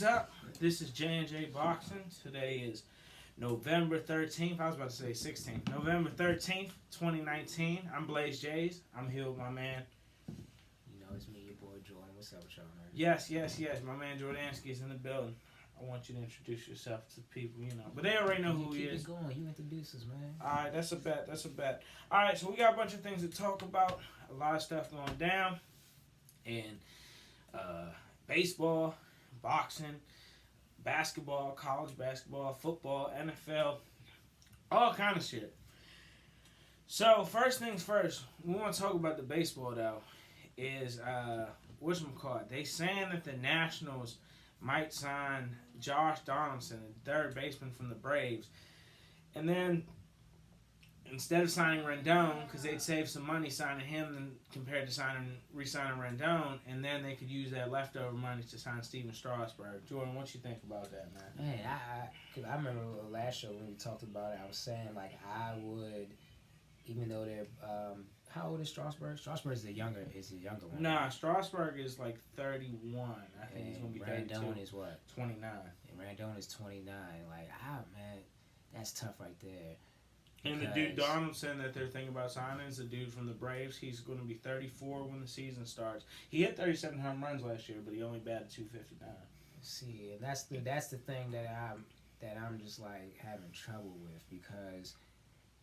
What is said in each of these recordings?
What's up? This is J&J Boxing. Today is November 13th. I was about to say 16th. November 13th, 2019. I'm Blaze Jays. I'm here with my man. You know, it's me, your boy Jordan. What's up with y'all, man? Yes. My man Jordansky is in the building. I want you to introduce yourself to people, But they already know who he is. Keep it going. You introduce us, man. Alright, that's a bet. Alright, so we got a bunch of things to talk about. A lot of stuff going down. And baseball, boxing, basketball, college basketball, football, NFL, all kind of shit. So first things first, we want to talk about the baseball though. Is whatchamacallit? They saying that the Nationals might sign Josh Donaldson, the third baseman from the Braves, and then instead of signing Rendon, because they'd save some money signing him than compared to re-signing Rendon, and then they could use that leftover money to sign Steven Strasburg. Jordan, what you think about that, man? Man, I remember last show when we talked about it, I was saying, like, I would, even though they're, how old is Strasburg? Strasburg is the younger one. Nah, Strasburg is like 31. I think he's going to be 32. Rendon is what? 29. And Rendon is 29. Like, man, that's tough right there. And the dude Donaldson that they're thinking about signing is the dude from the Braves. He's going to be 34 when the season starts. He hit 37 home runs last year, but he only batted 259. See, and that's the thing that I'm just like having trouble with, because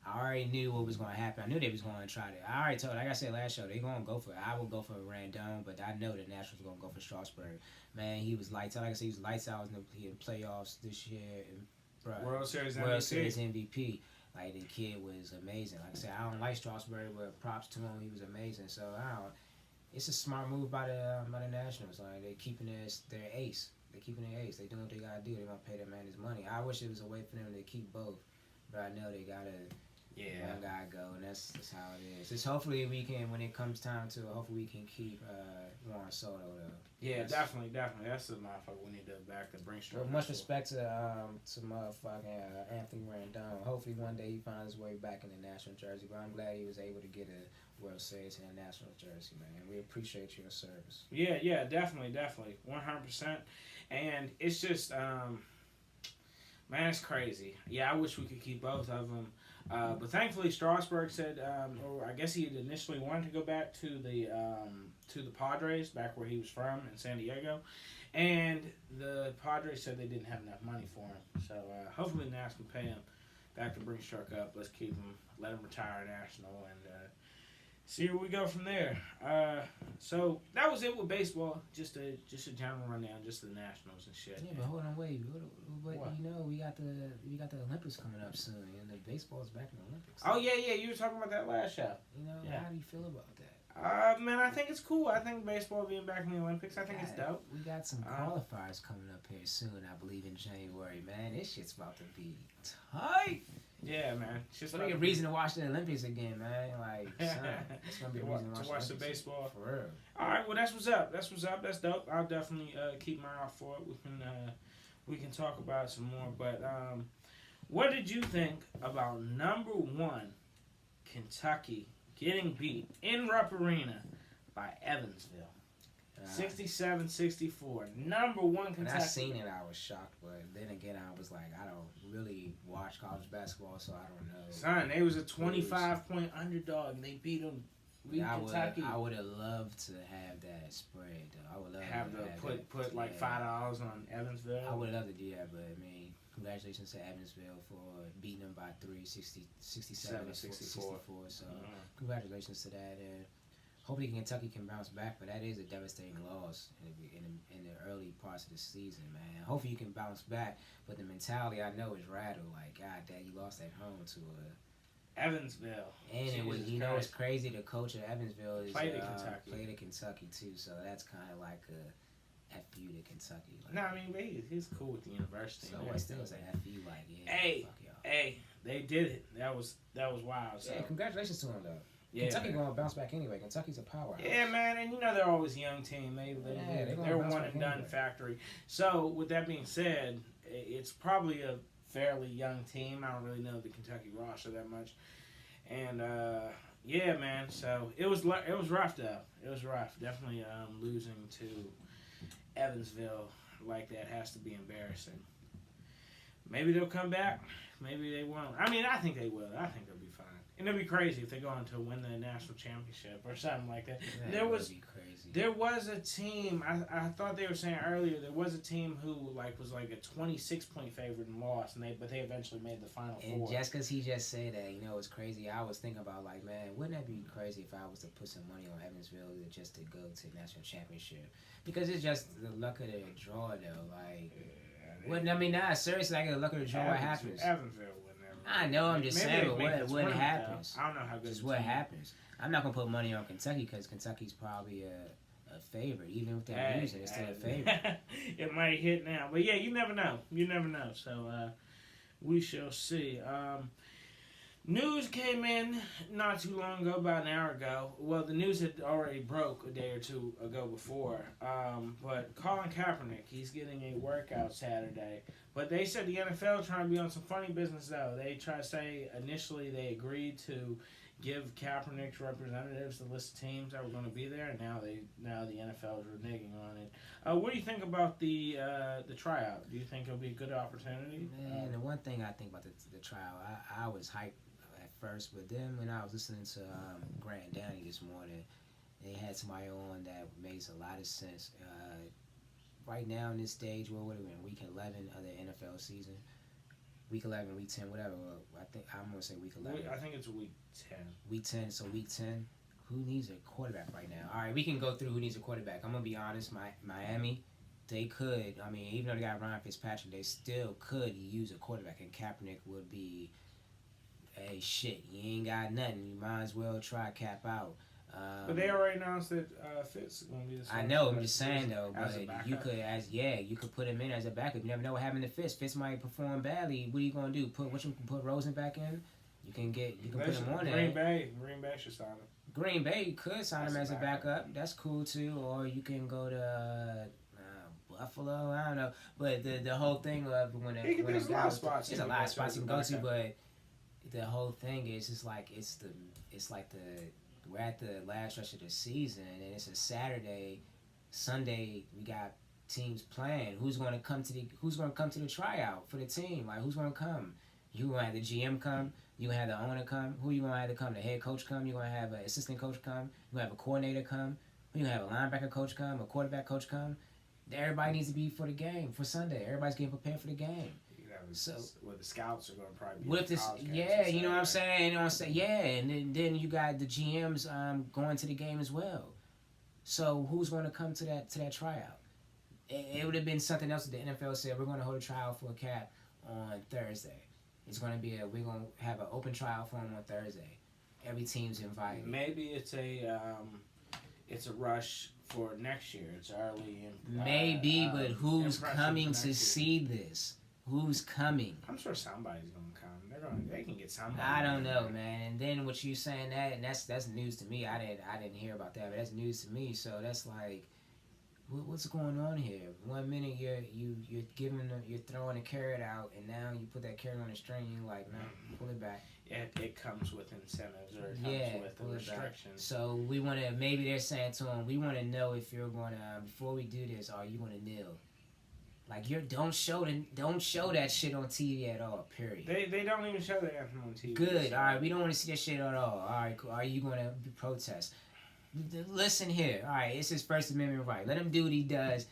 I already knew what was going to happen. I knew they was going to try to. I already told, like I said last show, they going to go for it. I would go for Rendon, but I know the Nationals going to go for Strasburg. Man, he was lights out. Like I said, he was lights out in the playoffs this year. And, World Series MVP. Like, the kid was amazing. Like I said, I don't like Strasburg, but props to him. He was amazing. So, it's a smart move by the Nationals. Like, they're keeping their ace. They're keeping their ace. They doing what they got to do. They're going to pay that man his money. I wish it was a way for them to keep both. But I know they got to one guy go, and that's how it is. Just hopefully we can, when it comes time to, hopefully we can keep Juan Soto, though. Yeah, definitely. That's the motherfucker we need to back to bring straight. Well, much respect to motherfucking Anthony Rendon. Hopefully one day he finds his way back in the national jersey. But I'm glad he was able to get a World Series in a national jersey, man. We appreciate your service. Yeah, definitely, 100%. And it's just, man, it's crazy. Yeah, I wish we could keep both of them. But thankfully, Strasburg said, or I guess he had initially wanted to go back to the Padres, back where he was from in San Diego, and the Padres said they didn't have enough money for him. So hopefully, the Nats can pay him back to bring Struck up. Let's keep him, let him retire national, and see where we go from there. So that was it with baseball. Just a general rundown, just the Nationals and shit. Yeah, but hold on, wait. What? What? You know, we got the Olympics coming up soon, and the baseball's back in the Olympics. Oh yeah. You were talking about that last show. You know, Yeah. How do you feel about that? Man, I think it's cool. I think baseball being back in the Olympics, I think it's dope. We got some qualifiers coming up here soon, I believe, in January, man. This shit's about to be tight. Yeah, man. It's just like a reason to watch the Olympics again, man. Like, son, it's gonna be a reason to watch the baseball. For real. All right, well, that's what's up. That's dope. I'll definitely keep my eye for it. We can talk about it some more. But what did you think about number 1 Kentucky getting beat in Rupp Arena by Evansville? 67-64. Number 1 Kentucky. When I seen it, I was shocked. But then again, I was like, I don't really watch college basketball, so I don't know. Son, they was a 25-point underdog, and they beat them. Kentucky. I would have loved to have that spread, though. I would love to put like $5 on Evansville. I would love to do that, but I mean, congratulations to Evansville for beating them by 67-64. So congratulations to that. And hopefully Kentucky can bounce back, but that is a devastating loss in the early parts of the season, man. Hopefully you can bounce back, but the mentality I know is rattled. Like, God, Dad, you lost at home to Evansville. And it was, it's crazy. The coach of Evansville is played at Kentucky too, so that's kind of like a FU to Kentucky. Like, no, I mean, he's cool with the university. So what still is an FU? Like, yeah, fuck y'all. Hey, they did it. That was wild. So. Yeah, congratulations to him though. Yeah, Kentucky gonna bounce back anyway. Kentucky's a powerhouse. Yeah, man, and they're always a young team. They're one and done factory. So with that being said, it's probably a fairly young team. I don't really know the Kentucky roster that much, and yeah, man. So it was rough though. It was rough. Definitely losing to Evansville. like that has to be embarrassing. Maybe they'll come back. Maybe they won't. I mean, I think they will. I think they'll be fine. And it'll be crazy if they go on to win the national championship or something like that. Man, There was be crazy. there was a team. I thought they were saying earlier there was a team who was like a 26-point favorite and lost, and they eventually made the final And four. just because he just said that, it's crazy. I was thinking about like, man, wouldn't that be crazy if I was to put some money on Evansville just to go to the national championship? Because it's just the luck of the draw, though. Like, wouldn't I mean? Nah, seriously, like the luck of the draw. What happens? Evansville would never. I know. I'm just saying, but what happens? I don't know how good. Just what happens. I'm not gonna put money on Kentucky because Kentucky's probably a favorite. Even if they're losing, it's still a favorite. It might hit now, but yeah, you never know. You never know. So we shall see. News came in not too long ago, about an hour ago. Well, the news had already broke a day or two ago before. But Colin Kaepernick, he's getting a workout Saturday. But they said the NFL trying to be on some funny business, though. They try to say initially they agreed to give Kaepernick's representatives the list of teams that were going to be there, and now the NFL is reneging on it. What do you think about the tryout? Do you think it'll be a good opportunity? Man, the one thing I think about the trial, I was hyped at first, but then when I was listening to Grant and Downey this morning, they had somebody on that makes a lot of sense. Right now in this stage, what are we in? Week 11 of the NFL season. Week 11, week 10, whatever. I'm going to say week 11. I think it's week 10. Week 10, so week 10. Who needs a quarterback right now? All right, we can go through who needs a quarterback. I'm going to be honest. Miami, they could. I mean, even though they got Ryan Fitzpatrick, they still could use a quarterback, and Kaepernick would be, hey, shit, you ain't got nothing. You might as well try Cap out. But they already announced that Fitz is going to be the I know, I'm just saying though, but you could put him in as a backup. You never know what happened to Fitz. Fitz might perform badly. What are you gonna do? Put Rosen back in? You can put him on there. Green Bay should sign him. Green Bay could sign him as a backup. That's cool too. Or you can go to Buffalo. I don't know. But the whole thing of there's a lot of spots. There's a lot of spots you can go to, but the whole thing is it's like we're at the last stretch of the season, and it's a Saturday. Sunday, we got teams playing. Who's going to come to the tryout for the team? Like, who's going to come? You going to have the GM come? You going to have the owner come? Who you going to have to come? The head coach come? You going to have an assistant coach come? You going to have a coordinator come? You going to have a linebacker coach come? A quarterback coach come? Everybody needs to be for the game, for Sunday. Everybody's getting prepared for the game. So, the scouts are going to probably be what if you know what I'm saying? And then you got the GMs going to the game as well. So who's going to come to that tryout? It would have been something else if the NFL said we're going to hold a trial for a Cap on Thursday. It's going to be we're going to have an open trial for him on Thursday. Every team's invited. Maybe it's a rush for next year. It's early. Maybe, but who's coming to see this? Who's coming? I'm sure somebody's gonna come. They can get somebody. I don't know, man. And then what you saying and that's news to me. I didn't hear about that, but that's news to me. So that's like, what's going on here? 1 minute you're throwing a carrot out, and now you put that carrot on a string. You're like, no, pull it back. It comes with incentives or it comes with restrictions. So maybe they're saying to him, we want to know if you're going to before we do this, are you going to kneel? Like don't show that shit on TV at all. Period. They don't even show the anthem on TV. Good. All right, we don't want to see that shit at all. All right, are you going to protest? Listen here. All right, it's his First Amendment right. Let him do what he does.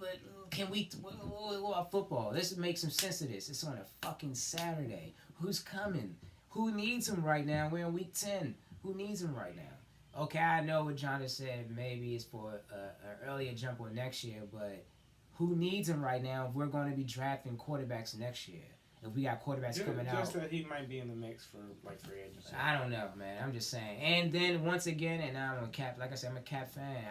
But can we? What about football? Let's make some sense of this. It's on a fucking Saturday. Who's coming? Who needs him right now? We're in week 10. Who needs him right now? Okay, I know what John has said. Maybe it's for an earlier jump on next year, but. Who needs him right now if we're going to be drafting quarterbacks next year? If we got quarterbacks coming out. Just that he might be in the mix for free agency. I don't know, man. I'm just saying. And then once again, and I'm a Cap. Like I said, I'm a Cap fan.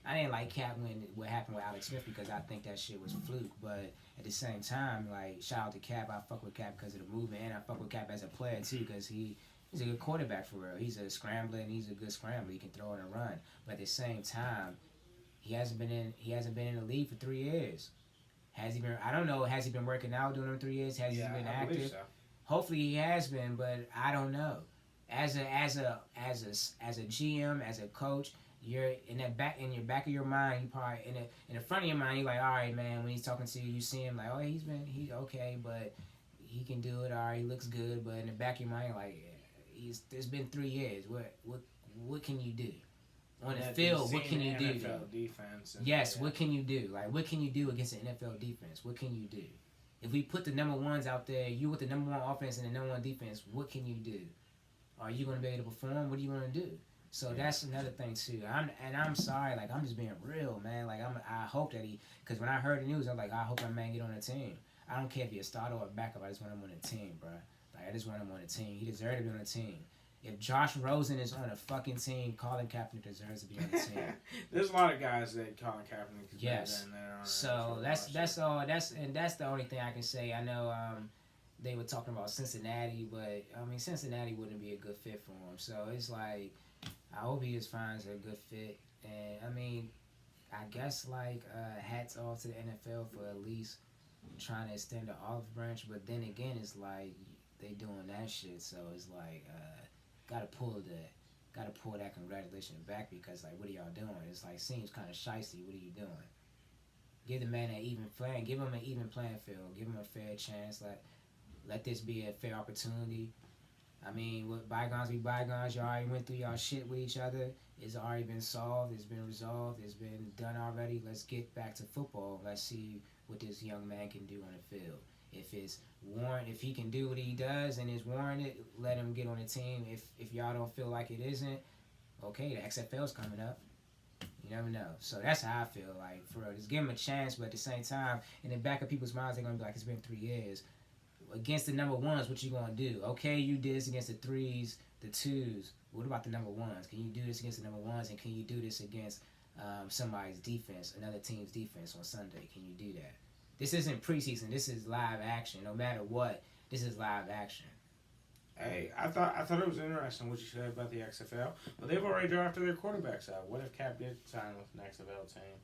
I didn't like Cap when what happened with Alex Smith because I think that shit was fluke. But at the same time, like shout out to Cap. I fuck with Cap because of the movement, and I fuck with Cap as a player too because he's a good quarterback for real. He's a scrambler and he's a good scrambler. He can throw and run. But at the same time. He hasn't been in the league for 3 years. Has he been? I don't know. Has he been working out during them 3 years? Has he been active? So. Hopefully he has been, but I don't know. As a GM, as a coach, you're in your back of your mind, you probably in the front of your mind, you're like, all right, man. When he's talking to you, you see him like, oh, he okay, but he can do it. All right, he looks good. But in the back of your mind, you're like, it's been 3 years. What can you do on the field? What can you do? NFL defense. Yes, what can you do? Like, what can you do against an NFL defense? What can you do? If we put the number ones out there, you with the number one offense and the number one defense, what can you do? Are you going to be able to perform? What are you going to do? So that's another thing too. I'm sorry, like I'm just being real, man. Like I hope that because when I heard the news, I'm like, I hope that man get on the team. I don't care if he's a starter or a backup. I just want him on the team, bro. Like I just want him on the team. He deserves to be on the team. If Josh Rosen is on a fucking team, Colin Kaepernick deserves to be on the team. There's a lot of guys that Colin Kaepernick is yes. better than that. So that's all. That's the only thing I can say. I know they were talking about Cincinnati, but I mean Cincinnati wouldn't be a good fit for him. So it's like I hope he just finds a good fit. And I mean, I guess like hats off to the NFL for at least trying to extend the olive branch. But then again, it's like they doing that shit. So it's like gotta pull that congratulations back because like what are y'all doing? It's like seems kind of shicey. What are you doing? Give the man an even playing. Give him an even playing field. Give him a fair chance. Let this be a fair opportunity. I mean, what bygones be bygones. Y'all already went through y'all shit with each other. It's already been solved. It's been resolved. It's been done already. Let's get back to football. Let's see what this young man can do on the field. If it's if he can do what he does and it's warranted, let him get on the team. If y'all don't feel like it isn't, okay, the XFL's coming up. You never know. So that's how I feel. Like, for real, just give him a chance, but at the same time, in the back of people's minds, they're going to be like, it's been 3 years. Against the number ones, what you going to do? Okay, you did this against the threes, the twos. What about the number ones? Can you do this against the number ones, and can you do this against somebody's defense, another team's defense on Sunday? Can you do that? This isn't preseason. This is live action. No matter what, this is live action. Hey, I thought it was interesting what you said about the XFL, but they've already drafted their quarterbacks out. What if Cap did sign with an XFL team?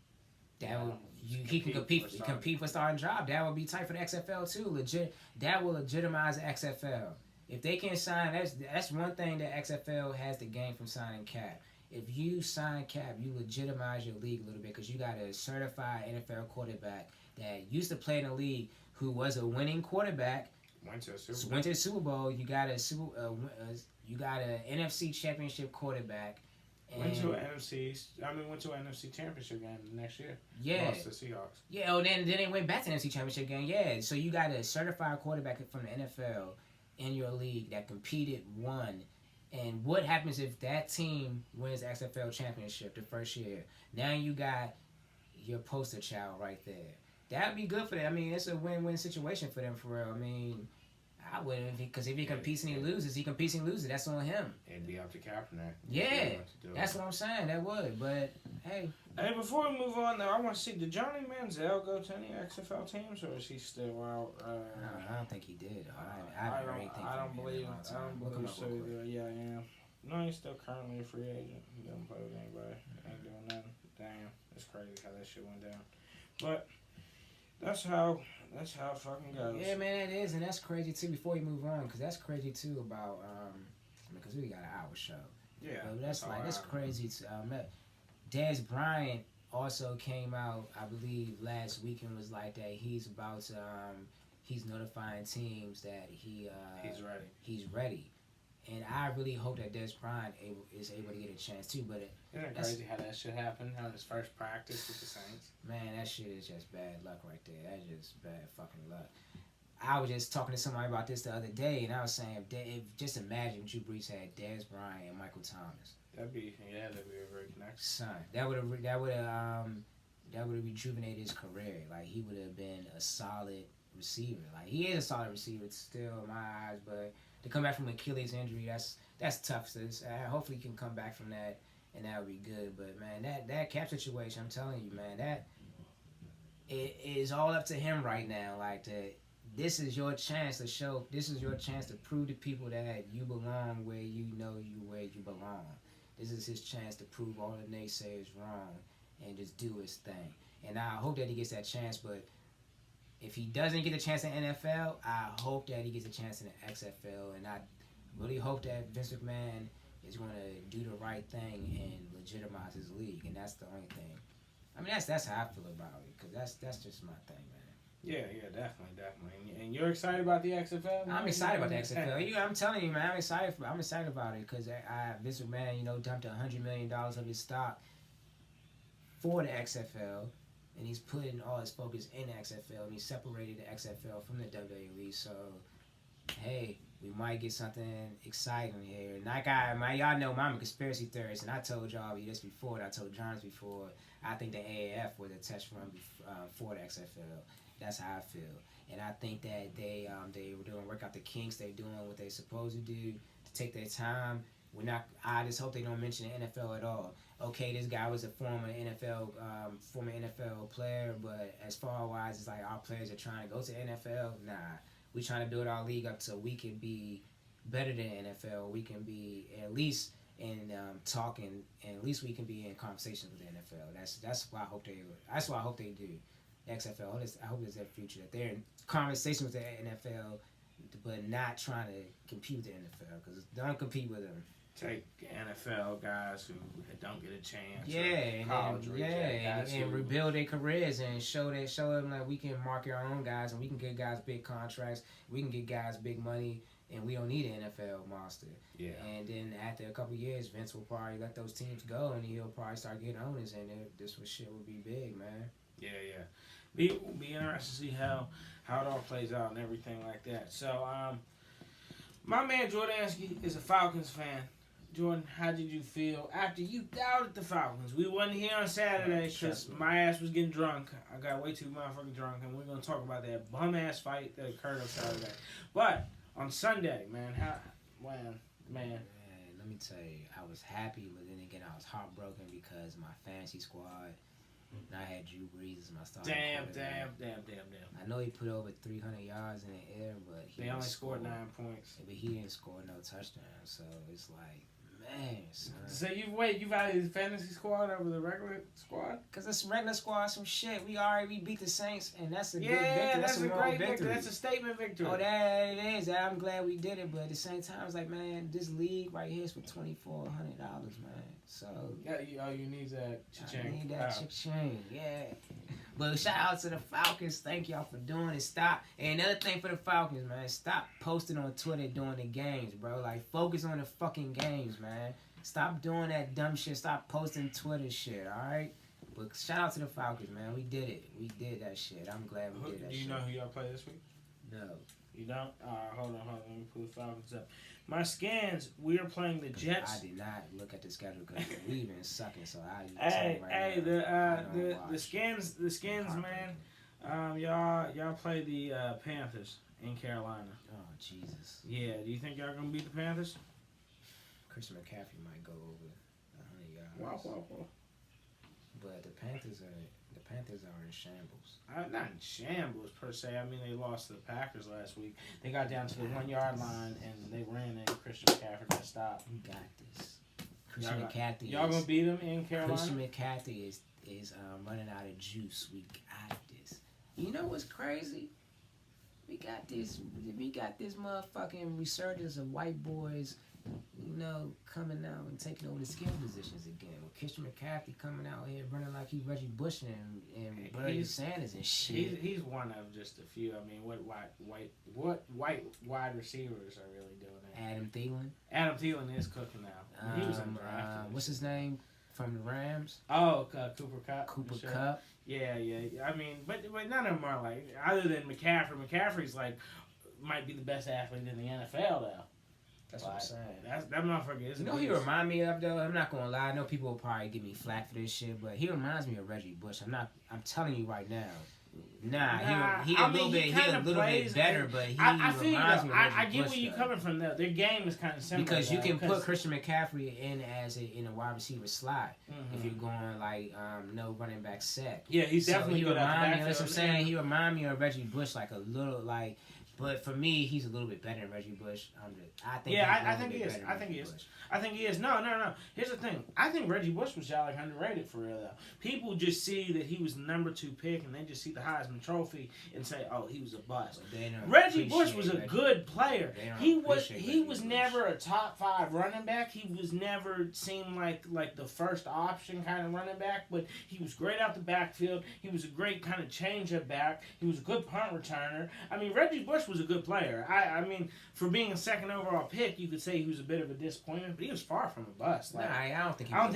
He can compete for starting job. That would be tight for the XFL too. That will legitimize the XFL. If they can sign, that's one thing that XFL has to gain from signing Cap. If you sign Cap, you legitimize your league a little bit because you got a certified NFL quarterback that used to play in the league who was a winning quarterback. Went to the Super Bowl. You got you got an NFC Championship quarterback. Went to an NFC Championship game next year. Yeah. Lost to the Seahawks. Yeah. Oh, then they went back to the NFC Championship game. Yeah. So you got a certified quarterback from the NFL in your league that competed, won. And what happens if that team wins the XFL Championship the first year? Now you got your poster child right there. That'd be good for them. I mean, it's a win-win situation for them, for real. I mean, I wouldn't, because if he competes and he loses, That's on him. It'd be up to Kaepernick. Yeah, that's what I'm saying. That would, but hey. Hey, before we move on, though, I want to see, did Johnny Manziel go to any XFL teams, or is he still out? I don't think he did. I don't believe so either. Yeah. No, he's still currently a free agent. He doesn't play with anybody. Ain't doing nothing. Damn, it's crazy how that shit went down. But that's how it fucking goes. Yeah, man, it is, and that's crazy too. Before we move on, because that's crazy too about because we got an hour show. Yeah, but that's crazy too. Dez Bryant also came out, I believe, last week and was like that he's about to he's notifying teams that he's ready. He's ready. And I really hope that Dez Bryant is able to get a chance too. But isn't it crazy how that shit happened? How his first practice with the Saints? Man, that shit is just bad luck right there. That's just bad fucking luck. I was just talking to somebody about this the other day, and I was saying, just imagine Drew Brees had Dez Bryant and Michael Thomas. That'd be a great connection. Son, that would have rejuvenated his career. Like, he would have been a solid receiver. Like, he is a solid receiver still in my eyes, but to come back from Achilles injury, that's tough. So hopefully he can come back from that, and that would be good. But man, that Cap situation, I'm telling you, man, that it is all up to him right now. Like, this is your chance to show. This is your chance to prove to people that you belong where you know where you belong. This is his chance to prove all the naysayers wrong and just do his thing. And I hope that he gets that chance, but if he doesn't get a chance in NFL, I hope that he gets a chance in the XFL, and I really hope that Vince McMahon is going to do the right thing and legitimize his league, and that's the only thing. I mean, that's how I feel about it, because that's just my thing, man. Yeah, definitely. And you're excited about the XFL? I'm excited about the XFL. I'm telling you, man, I'm excited about it because Vince McMahon, dumped $100 million of his stock for the XFL, and he's putting all his focus in the XFL, and he separated the XFL from the WWE. So, hey, we might get something exciting here. And y'all know I'm a conspiracy theorist, and I told y'all this before, and I told John before. I think the AAF was a test run for the XFL. That's how I feel, and I think that they were doing work out the kinks. They're doing what they're supposed to do to take their time. I just hope they don't mention the NFL at all. Okay, this guy was a former NFL player, but as far as it's like our players are trying to go to the NFL, nah. We trying to build our league up so we can be better than NFL. We can be at least in talking, and at least we can be in conversations with the NFL. That's why I hope they do. XFL. I hope it's their future. That they're in conversation with the NFL, but not trying to compete with the NFL, because don't compete with them. Take NFL guys who don't get a chance. And rebuild their careers and show them like we can market our own guys and we can get guys big contracts. We can get guys big money, and we don't need an NFL monster. Yeah. And then after a couple of years, Vince will probably let those teams go, and he'll probably start getting owners, and shit will be big, man. Yeah. Be interested to see how it all plays out and everything like that. So, my man Jordansky is a Falcons fan. Jordan, how did you feel after you doubted the Falcons? We wasn't here on Saturday because my ass was getting drunk. I got way too motherfucking drunk, and we're gonna talk about that bum ass fight that occurred on Saturday. But on Sunday, man, man. Let me tell you, I was happy, but then again, I was heartbroken because my fantasy squad. And I had Drew Brees as my starting quarterback. Damn. I know he put over 300 yards in the air, but he only scored 9 points. But he didn't score no touchdowns, so it's like, man, son. So you valued the fantasy squad over the regular squad? Because this regular squad, some shit. We beat the Saints, and that's a good victory. That's a great victory. That's a statement victory. Oh, that it is. I'm glad we did it, but at the same time, it's like, man, this league right here is for $2,400, man. So you need that cha-ching. I need that cha-ching, yeah. But shout out to the Falcons. Thank y'all for doing it. Stop. And another thing for the Falcons, man, stop posting on Twitter during the games, bro. Like, focus on the fucking games, man. Stop doing that dumb shit. Stop posting Twitter shit, all right? But shout out to the Falcons, man. We did it. We did that shit. I'm glad we did that shit. Do you know who y'all play this week? No. You don't? Hold on. Let me pull the Falcons up. My scans, we are playing the Jets. I did not look at the schedule because we've been sucking, so the skins, man. Y'all play the Panthers in Carolina. Oh, Jesus. Yeah, do you think y'all gonna beat the Panthers? Christian McCaffrey might go over 100 yards. Wow. But the Panthers are in shambles. Not in shambles per se. I mean, they lost to the Packers last week. They got down to the 1 yard line and they ran in. Christian McCaffrey got stopped. We got this. Christian McCaffrey. Y'all gonna beat them in Carolina? Christian McCaffrey is running out of juice. We got this. You know what's crazy? We got this motherfucking resurgence of white boys, coming out and taking over the skill positions again. With Christian McCaffrey coming out here running like he's Reggie Bush and Bernie Sanders and shit. He's one of just a few. I mean, what white wide receivers are really doing that? Adam Thielen is cooking now. He was undrafted. What's his name from the Rams? Oh, Cooper Kupp. Cooper Kupp. Yeah. I mean, but none of them are like, other than McCaffrey. McCaffrey's like might be the best athlete in the NFL though. That's what I'm saying. That motherfucker is. You know who he remind me of though? I'm not gonna lie. I know people will probably give me flack for this shit, but he reminds me of Reggie Bush. I'm telling you right now. He a little bit better, but he reminds me of Reggie Bush. I get where you're coming from though. Their game is kind of similar. Because you can put Christian McCaffrey in a wide receiver slot if you're going like no running back set. Yeah, he's definitely good at the backfield. That's what I'm saying. He remind me of Reggie Bush, like a little like. But for me, he's a little bit better than Reggie Bush. I think I think he is. I think he is. I think he is. No. Here's the thing. I think Reggie Bush was like underrated for real though. People just see that he was the number 2 pick, and they just see the Heisman Trophy and say, "Oh, he was a bust." Reggie Bush was a good player. He was never a top 5 running back. He was never seemed like the first option kind of running back, but he was great out the backfield. He was a great kind of change-up back. He was a good punt returner. I mean, Reggie Bush was a good player. I mean, for being a second overall pick, you could say he was a bit of a disappointment, but he was far from a bust. Like, I don't think. I don't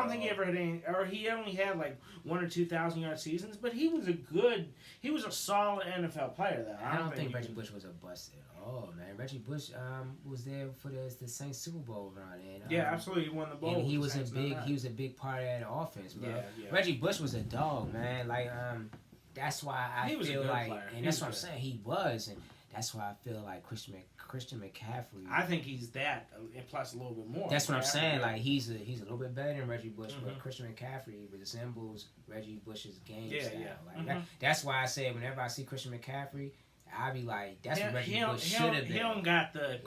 think he ever had any, or he only had like 1 or 2 1,000-yard seasons. But he was a solid NFL player though. I don't think Reggie Bush was a bust at all, man. Reggie Bush was there for the Saints Super Bowl run, and yeah, absolutely, he won the bowl. And he was a big part of that offense, bro. Yeah. Reggie Bush was a dog, man. Like that's why I feel like, player. And that's what I'm saying. He was, and that's why I feel like Christian McCaffrey. I think he's that, and plus a little bit more. That's what I'm saying. Like he's a little bit better than Reggie Bush, but Christian McCaffrey resembles Reggie Bush's game style. Like that's why I say whenever I see Christian McCaffrey, I be like, that's what Reggie Bush should have been. He don't got the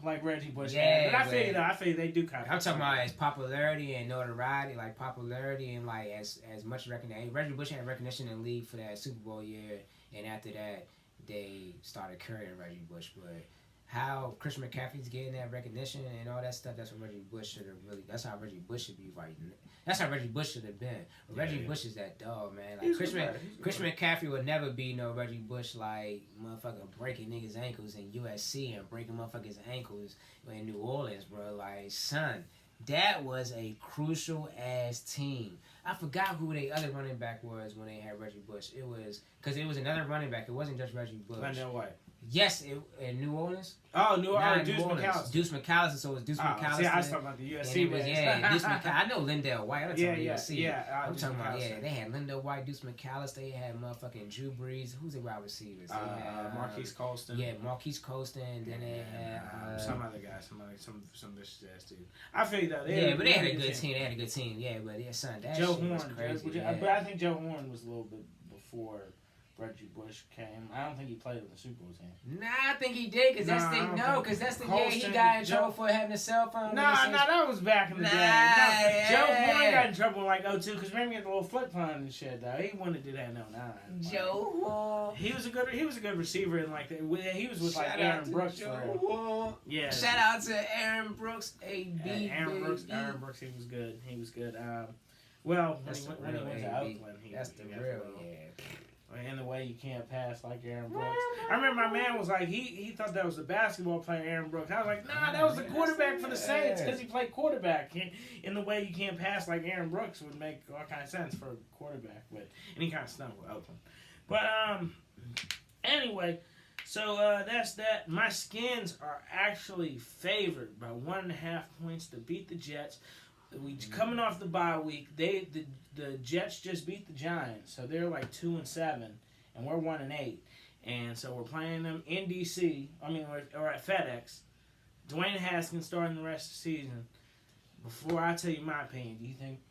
like Reggie Bush. Yeah, but I feel they do kind of. I'm talking about as popularity and notoriety, like popularity and like as much recognition. Reggie Bush had recognition in the league for that Super Bowl year, and after that they started carrying Reggie Bush. But how Christian McCaffrey's getting that recognition and all that stuff, that's what Reggie Bush should have really. That's how Reggie Bush should be right. That's how Reggie Bush should have been. But Reggie Bush is that dog, man. Like Christian McCaffrey would never be no Reggie Bush like motherfucker breaking niggas' ankles in USC and breaking motherfuckers' ankles in New Orleans, bro. Like, son, that was a crucial ass team. I forgot who the other running back was when they had Reggie Bush. It was because it was another running back. It wasn't just Reggie Bush. London White. Yes, in New Orleans. Oh, Deuce McAllister. Deuce McAllister, so it was Deuce McAllister. See, I was talking about the USC. Deuce McAllister. I know Lindell White. I'm talking about USC. Yeah, I'm talking about, they had Lindell White, Deuce McAllister. They had motherfucking Drew Brees. Who's the wide receivers? They had Marquise Colston. Yeah, Marquise Colston. Then they had... some other guy, some vicious ass dude. I feel you though. But they had a good team. They had a good team. Yeah, but son, that Joe shit Horn, was crazy. But I think Joe Horn was a little bit before Reggie Bush came. I don't think he played with the Super Bowl team. Nah, I think he did, because that's the year he got in trouble for having a cell phone. That was back in the day. Joe Horn got in trouble in like 02, because remember he had the little flip phone and shit though. He wanted to do that in 09. Joe Horn. He was a good receiver and like he was with like Aaron Brooks. Yeah. Shout out to Aaron Brooks, AB. Aaron Brooks, he was good. Well, when he went to Oakland, that's the real, in the way you can't pass like Aaron Brooks. I remember my man was like, he thought that was the basketball player Aaron Brooks. I was like, nah, that was the quarterback for the Saints because he played quarterback. In the way you can't pass like Aaron Brooks would make all kind of sense for a quarterback. And he kind of stunk with Oakland. But anyway, so that's that. My Skins are actually favored by 1.5 points to beat the Jets. We coming off the bye week. The Jets just beat the Giants, so they're like 2-7, and we're 1-8, and so we're playing them in DC. Or at FedEx. Dwayne Haskins starting the rest of the season. Before I tell you my opinion,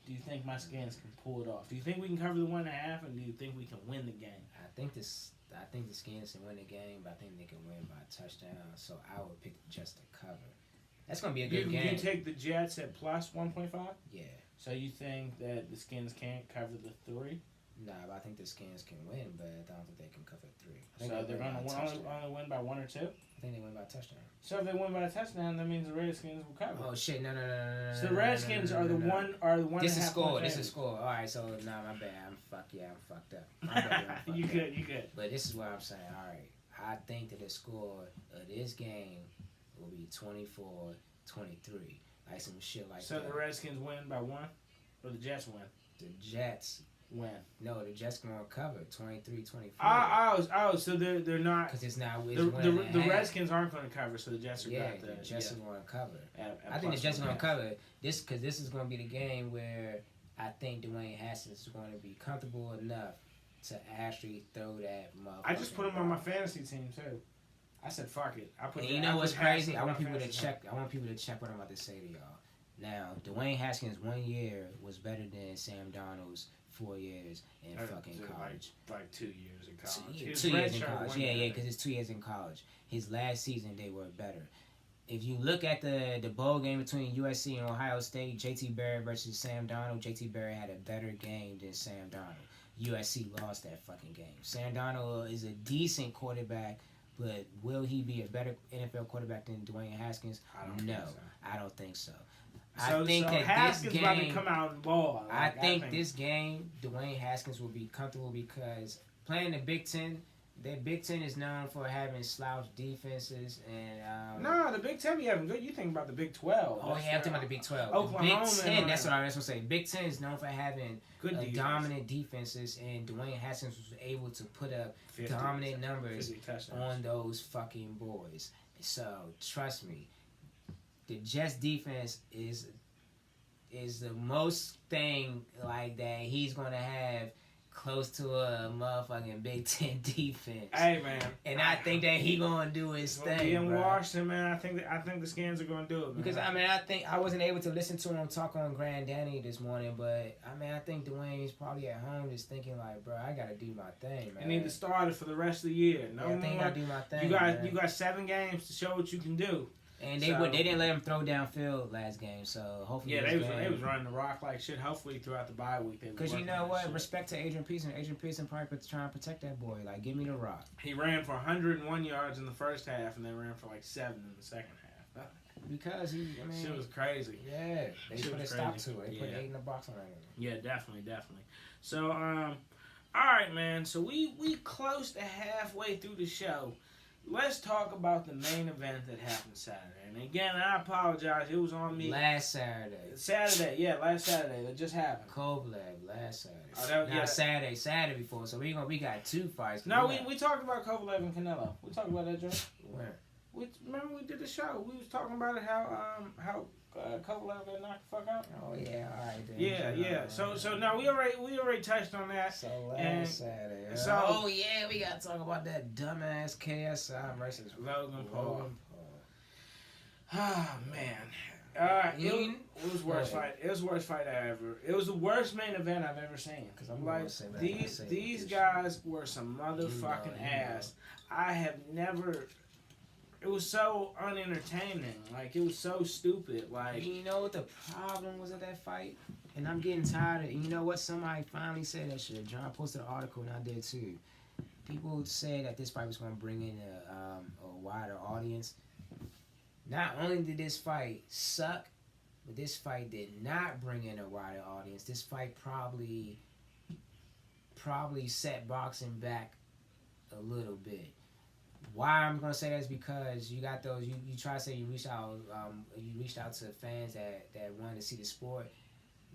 do you think my Skins can pull it off? Do you think we can cover the 1.5, and do you think we can win the game? I think the Skins can win the game, but I think they can win by a touchdown. So I would pick the Jets to cover. That's going to be a good game. You take the Jets at plus 1.5? Yeah. So you think that the Skins can't cover the 3? Nah, but I think the Skins can win, but I don't think they can cover 3. So they're going to only win by 1 or 2? I think they win by a touchdown. So if they win by a touchdown, that means the Redskins will cover. Oh shit! No. So the Redskins are the one. This is score. All right. So my bad. I'm fucked up. My bad, You good. But this is what I'm saying. All right. I think that the score of this game will be 24-23. Like some shit like that. So the Redskins win by 1? Or the Jets win? The Jets win. No, the Jets going to cover 23-24. Oh, so they're not. Because it's now. The Redskins aren't going to cover, so the Jets are the Jets are going to cover. I think the Jets are going to cover this, because this is going to be the game where I think Dwayne Haskins is going to be comfortable enough to actually throw that motherfucker. I just put him on my fantasy team too. I said fuck it. You know what's crazy? I want people to check what I'm about to say to y'all. Now, Dwayne Haskins 1 year was better than Sam Darnold's 4 years in fucking college. Like 2 years in college. 2 years in college. Yeah, because it's 2 years in college. His last season, they were better. If you look at the bowl game between USC and Ohio State, J.T. Barrett versus Sam Darnold, J.T. Barrett had a better game than Sam Darnold. USC lost that fucking game. Sam Darnold is a decent quarterback, but will he be a better NFL quarterback than Dwayne Haskins? I don't think so. I think that Haskins this game, about to come out and ball. I think this game, Dwayne Haskins will be comfortable because playing the Big Ten, the Big Ten is known for having slouch defenses and. No, the Big Ten be having good. You think about the Big 12. Oh yeah, I'm talking about the Big 12. Oklahoma. Big 10. That's what I was gonna say. Big 10 is known for having good dominant defenses, and Dwayne Haskins was able to put up dominant numbers on those fucking boys. So trust me, the Jets defense is the most thing like that he's gonna have close to a motherfucking Big Ten defense. Hey man, and I think that he gonna do his thing. In Washington, man, I think the Skins are gonna do it. Man. Because I think I wasn't able to listen to him talk on Grand Danny this morning, but I think Dwayne's probably at home just thinking like, bro, I gotta do my thing, man. You need to start it for the rest of the year. I think I gotta do my thing. You got 7 games to show what you can do. And they didn't let him throw downfield last game, so hopefully. Yeah, they was running the rock like shit. Hopefully throughout the bye week. Because you know what? Respect to Adrian Peterson. Adrian Peterson probably trying to protect that boy. Like, give me the rock. He ran for 101 yards in the first half, and then ran for like 7 in the second half. Because shit was crazy. Yeah, they put a stop to it. They put 8 in the box on it. Yeah, definitely. So, all right, man. So we close to halfway through the show. Let's talk about the main event that happened Saturday. And again, I apologize. It was on me. Last Saturday. Last Saturday. That just happened. Kovalev, last Saturday. Saturday before. So we got 2 fights. No, we talked about Kovalev and Canelo. We talked about that, Joe. Where? Remember we did the show. We was talking about it, how Kovalev got knocked the fuck out. Oh yeah, all right then. Yeah. So now we already touched on that. So last Saturday. So we gotta talk about that dumbass KSI versus Logan Paul. Ah man. It was worst fight. It was the worst fight I ever. It was the worst main event I've ever seen. Cause I'm like these guys were some motherfucking ass. I have never. It was so unentertaining. Like, it was so stupid. Like, you know what the problem was of that fight? And I'm getting tired of it. You know what? Somebody finally said that shit. John posted an article, and I did too. People said that this fight was going to bring in a wider audience. Not only did this fight suck, but this fight did not bring in a wider audience. This fight probably set boxing back a little bit. Why I'm gonna say that is because you got those. You try to say you reached out to fans that wanted to see the sport.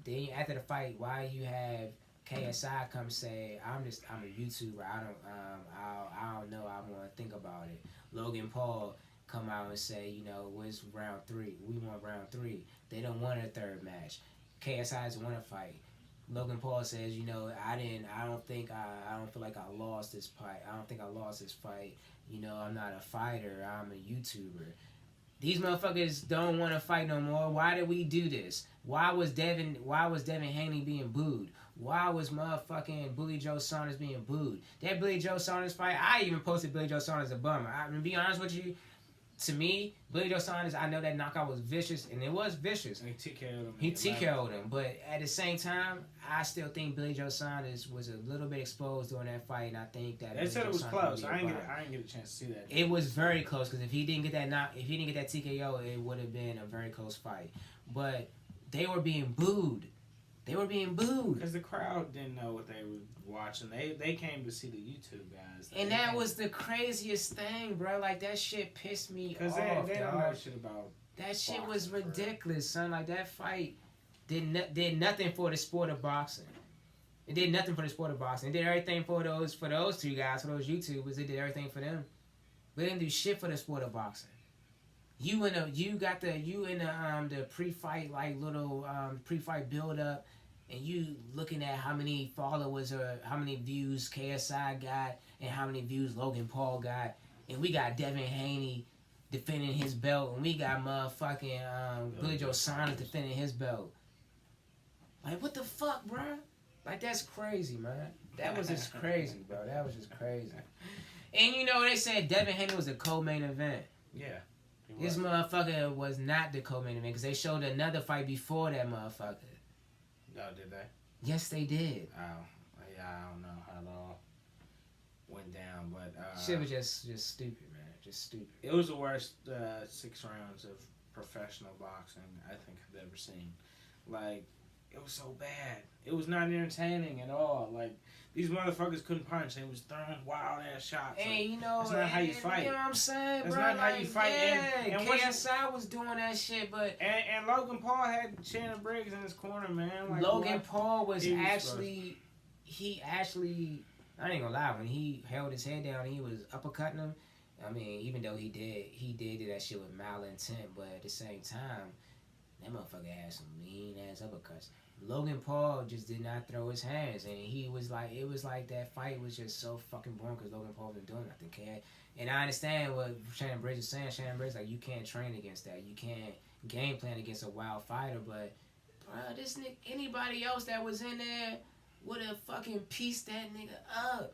Then after the fight, why you have KSI come say I'm a YouTuber. I don't know. I want to think about it. Logan Paul come out and say, where's round 3? We want round 3. They don't want a third match. KSI's want to fight. Logan Paul says, I don't feel like I lost this fight. I don't think I lost this fight. I'm not a fighter. I'm a YouTuber. These motherfuckers don't want to fight no more. Why did we do this? Why was Devin Haney being booed? Why was motherfucking Billy Joe Saunders being booed? That Billy Joe Saunders fight, I even posted Billy Joe Saunders a bummer. To be honest with you, to me, Billy Joe Saunders, I know that knockout was vicious, and it was vicious. And he TKO'd him. But at the same time, I still think Billy Joe Saunders was a little bit exposed during that fight, and I think that they said it was close. I didn't get a chance to see that. It was very close because if he didn't get that TKO, it would have been a very close fight. But they were being booed. Because the crowd didn't know what they were watching. They came to see the YouTube guys. And that was the craziest thing, bro. Like, that shit pissed me off. Because they don't know shit about that shit boxing, was ridiculous, son. Like, that fight did nothing for the sport of boxing. It did nothing for the sport of boxing. It did everything for those 2 guys, for those YouTubers. It did everything for them. But it didn't do shit for the sport of boxing. You in the pre-fight, like, little pre-fight build-up, and you looking at how many followers or how many views KSI got and how many views Logan Paul got, and we got Devin Haney defending his belt, and we got motherfucking Billy Joe Saunders defending his belt. Like, what the fuck, bruh? Like, that's crazy, man. That was just crazy, bro. That was just crazy. And you know, they said Devin Haney was the co-main event. Yeah. This motherfucker was not the co-main event because they showed another fight before that motherfucker. Oh, did they? Yes, they did. Oh, yeah, I don't know how it all went down, but shit was just stupid, man. Just stupid. It was the worst 6 rounds of professional boxing I think I've ever seen. Like, it was so bad. It was not entertaining at all. Like, these motherfuckers couldn't punch. They was throwing wild ass shots. Hey, like, you know, that's not how you fight. You know what I'm saying, that's bro? not how you fight. Yeah, and KSI was doing that shit, but and Logan Paul had Shannon Briggs in his corner, man. Like, Logan Paul was actually, I ain't gonna lie, when he held his head down, he was uppercutting him. I mean, even though he did do that shit with malintent, but at the same time, that motherfucker had some mean ass uppercuts. Logan Paul just did not throw his hands, and he was like, it was like that fight was just so fucking boring because Logan Paul wasn't doing nothing. And I understand what Shannon Briggs is saying. Shannon Briggs, like, you can't train against that. You can't game plan against a wild fighter, but bro, this nigga, anybody else that was in there would have fucking pieced that nigga up.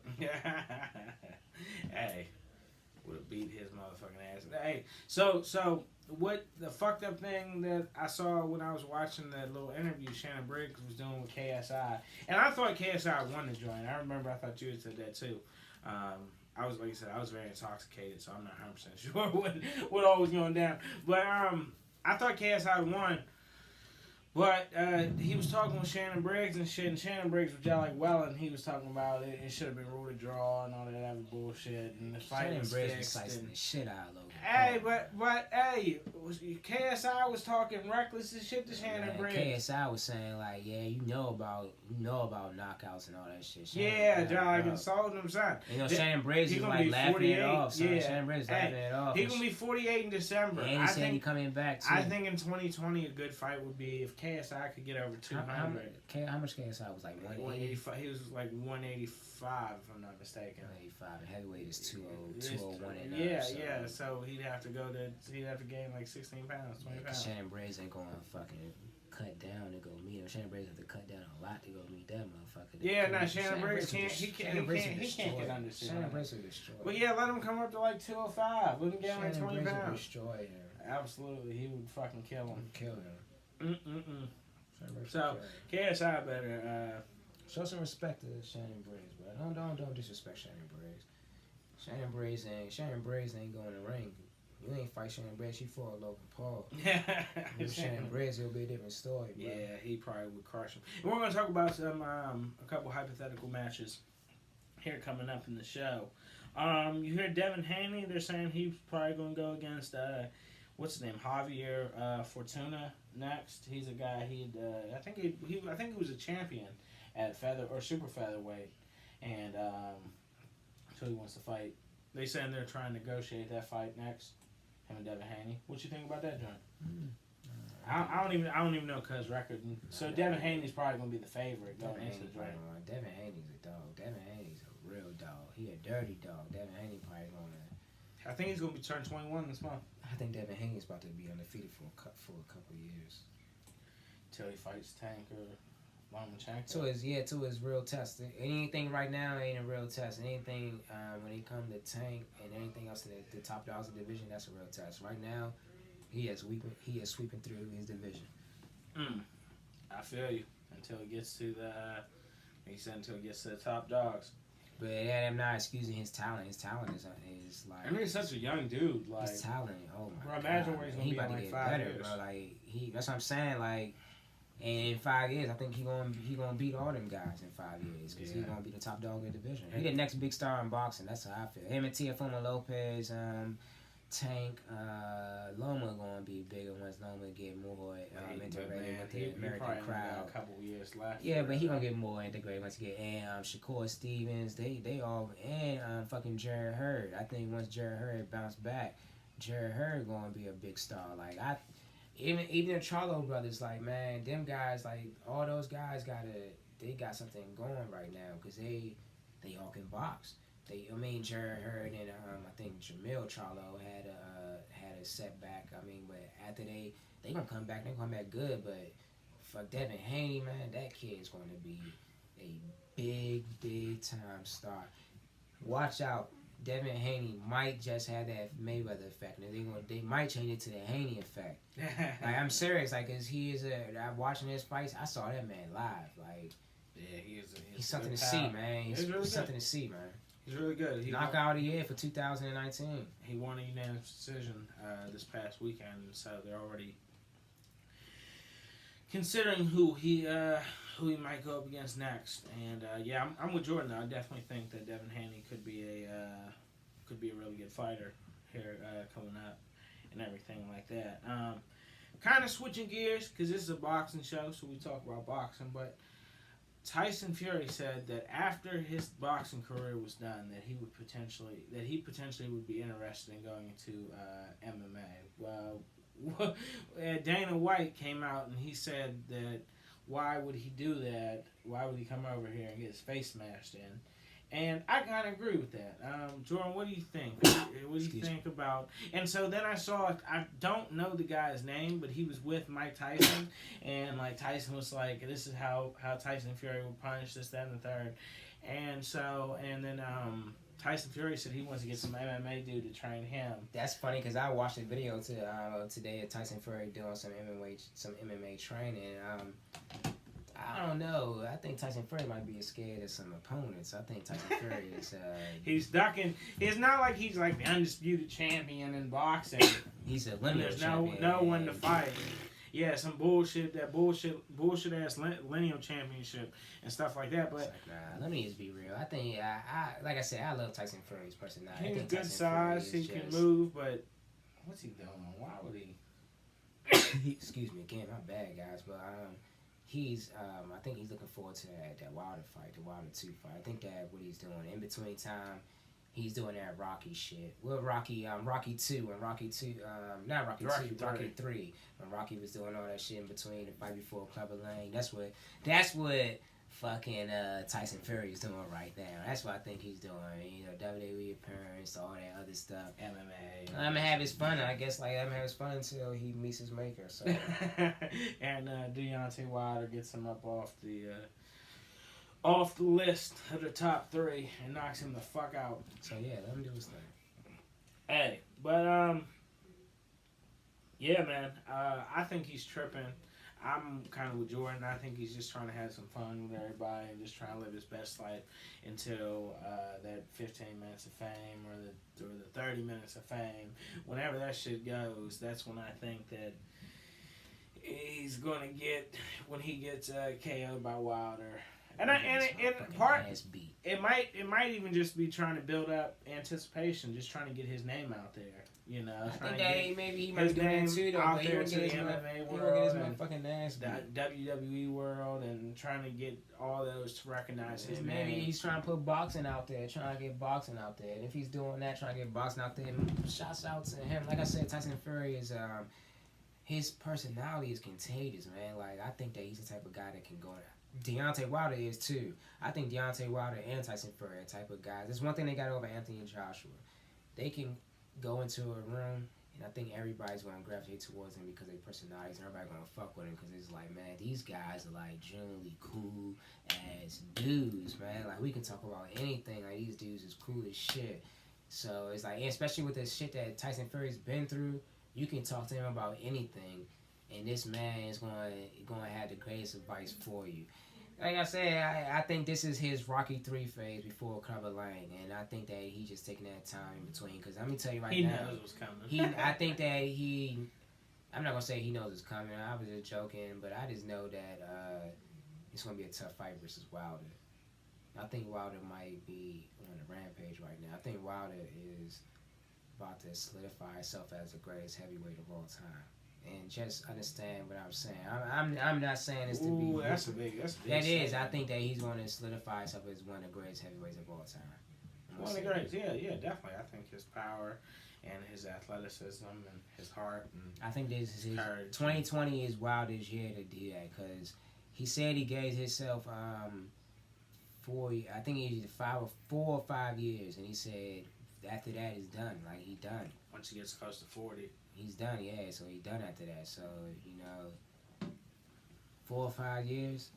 Hey, would have beat his motherfucking ass. Hey, so what the fucked up thing that I saw when I was watching that little interview Shannon Briggs was doing with KSI, and I thought KSI won the joint. I remember I thought you had said that too. I was, like you said, I was very intoxicated, so I'm not 100% sure what all was going down. But I thought KSI won. But he was talking with Shannon Briggs and shit, and Shannon Briggs was Jelly well, and he was talking about it should have been ruled a draw and all that other bullshit, and the fight Shannon was Briggs fixed. was slicing the shit out of Logan. Hey, but hey, KSI was talking reckless as shit to Shannon Briggs. KSI was saying like, yeah, you know about knockouts and all that shit. Yeah, Jelly insulting him, son. You know, Shannon Briggs was like laughing it off. Son. Yeah, Shannon Briggs laughing it off. He gonna be 48 in December. And he said he coming back too. I think in 2020 a good fight would be if KSI could get over 200. How much KSI was like 185? He was like 185 if I'm not mistaken. 185 and heavyweight is 201 and yeah, so. Yeah. So he'd have to gain like 16 pounds, 20 pounds. Shannon Briggs ain't going to fucking cut down to go meet him. Shannon Briggs have to cut down a lot to go meet that motherfucker. Yeah, Shannon Briggs can't. He can't get under. Shannon Briggs will destroy. But yeah, let him come up to like 205. Let him get like 20 Briggs pounds. Will destroy him. Absolutely, he would fucking kill him. Kill him. So KSI better show some respect to Shannon Briggs, bro. Don't disrespect Shannon Briggs. Shannon Briggs ain't going to ring. You ain't fight Shannon Briggs. She fought Logan Paul. Shannon Briggs, it'll be a different story, bro. Yeah, he probably would crush him. And we're gonna talk about some a couple hypothetical matches here coming up in the show. You hear Devin Haney? They're saying he's probably gonna go against what's his name, Javier Fortuna next. He's a guy. I think he was a champion at super featherweight, and so he wants to fight. They saying they're trying to negotiate that fight next. Him and Devin Haney. What you think about that joint? I don't even know Cuz record. So Devin Haney's probably gonna be the favorite going into the joint. Devin Haney's a dog. Devin Haney's a real dog. He a dirty dog. Devin Haney probably gonna. I think he's gonna be turned 21 this month. I think Devin Haney's about to be undefeated for a couple years. Till he fights Tank or Lomachenko. To his real test. Anything right now ain't a real test. Anything when it comes to Tank and anything else in the top dogs of the division, that's a real test. Right now, he is sweeping through his division. I feel you. Until he gets to until he gets to the top dogs. But I'm not excusing his talent. His talent is like. I mean, he's such a young dude. Like his talent. Oh my god. Imagine where he's gonna be in like 5 years. Bro. Like that's what I'm saying. Like. And in 5 years, I think he gonna beat all them guys in 5 years because he's gonna be the top dog in the division. He the next big star in boxing. That's how I feel. Him and Teofimo Lopez, Tank, Loma gonna be bigger once Loma get more integrated with the American crowd. Got a couple years left. Yeah, but he gonna get more integrated once he get Shakur Stevens. They all and fucking Jared Hurd. I think once Jared Hurd bounce back, Jared Hurd gonna be a big star. Like Even the Charlo brothers, like, man, them guys, like, all those guys they got something going right now because they all can box. Jared Hurd and I think Jamil Charlo had a setback. But after they gonna come back, they gonna come back good. But for Devin Haney, man, that kid is going to be a big time star. Watch out. Devin Haney might just have that Mayweather effect, and they might change it to the Haney effect. Like, I'm serious, like, cause I'm watching his fights. I saw that man live, like, yeah, he's something to see, man. He's really something to see, man. He's really good. Knockout of the year for 2019. He won a unanimous decision this past weekend, so they're already considering who he might go up against next. And yeah, I'm with Jordan. I definitely think that Devin Haney could be a really good fighter here coming up and everything like that. Kind of switching gears because this is a boxing show, so we talk about boxing. But Tyson Fury said that after his boxing career was done, that he potentially would be interested in going into MMA. Dana White came out and he said that why would he do that? Why would he come over here and get his face smashed in? And I kind of agree with that. Jordan, what do you think? What do you think about... And so then I saw, I don't know the guy's name, but he was with Mike Tyson. And like Tyson was like, this is how Tyson Fury would punish this, that, and the third. And so, and then Tyson Fury said he wants to get some MMA dude to train him. That's funny because I watched a video today of Tyson Fury doing some MMA training. I don't know. I think Tyson Fury might be scared of some opponents. I think Tyson Fury is... he's ducking. It's not like he's like the undisputed champion in boxing. He's a lineal champion. There's no one to fight. Yeah, some bullshit ass lineal championship and stuff like that. But like, nah, let me just be real. I think like I said, I love Tyson Fury's personality. He's good size. He can move, but what's he doing? Why would he? Excuse me again. My bad, guys. But I think he's looking forward to that Wilder fight, the Wilder 2 fight. I think that what he's doing in between time, he's doing that Rocky shit. Well, Rocky 2 and not Rocky 2, Rocky 3. When Rocky was doing all that shit in between the fight before Clubber Lang. That's what fucking Tyson Fury is doing right now. That's what I think he's doing. You know, WWE appearance, all that other stuff. MMA. I'm gonna have his fun. I guess I'm gonna have his fun until he meets his maker. So. And Deontay Wilder gets him up off the list of the top 3 and knocks him the fuck out. So yeah, let him do his thing. Hey, but yeah, man. I think he's tripping. I'm kind of with Jordan. I think he's just trying to have some fun with everybody and just trying to live his best life until that 15 minutes of fame or the 30 minutes of fame. Whenever that shit goes, that's when I think that he's gonna get when he gets KO'd by Wilder. And it might even just be trying to build up anticipation, just trying to get his name out there. You know, I think that maybe he might do that too, though. But he won't get his motherfucking ass beat. WWE world, and trying to get all those to recognize his name. Maybe he's trying to put boxing out there, trying to get boxing out there. And if he's doing that, trying to get boxing out there, shouts out to him. Like I said, Tyson Fury is his personality is contagious, man. Like, I think that he's the type of guy that can go there. Deontay Wilder is too. I think Deontay Wilder and Tyson Fury are the type of guys. There's one thing they got over Anthony and Joshua. They can go into a room, and I think everybody's going to gravitate towards them because of their personalities, and everybody's going to fuck with them because it's like, man, these guys are like generally cool as dudes, man. Like, we can talk about anything. Like, these dudes is cool as shit. So it's like, especially with the shit that Tyson Fury's been through, you can talk to him about anything, and this man is going to have the greatest advice for you. Like I said, I think this is his Rocky 3 phase before Clubber Lang, and I think that he's just taking that time in between. Because let me tell you right now, he knows what's coming. I think that I'm not gonna say he knows it's coming. I was just joking, but I just know that it's gonna be a tough fight versus Wilder. I think Wilder might be on a rampage right now. I think Wilder is about to solidify himself as the greatest heavyweight of all time. And just understand what I'm saying. I'm not saying this to be... That's a big that is. I think that he's going to solidify himself as one of the greatest heavyweights of all time. One of the greatest, yeah, definitely. I think his power and his athleticism and his heart. And I think this is his... 2020 is Wilder's year to do that, because he said he gave himself 4 or 5 years, and he said after that is done. Like, he done. Once he gets close to 40. He's done, so he's done after that. So, 4 or 5 years,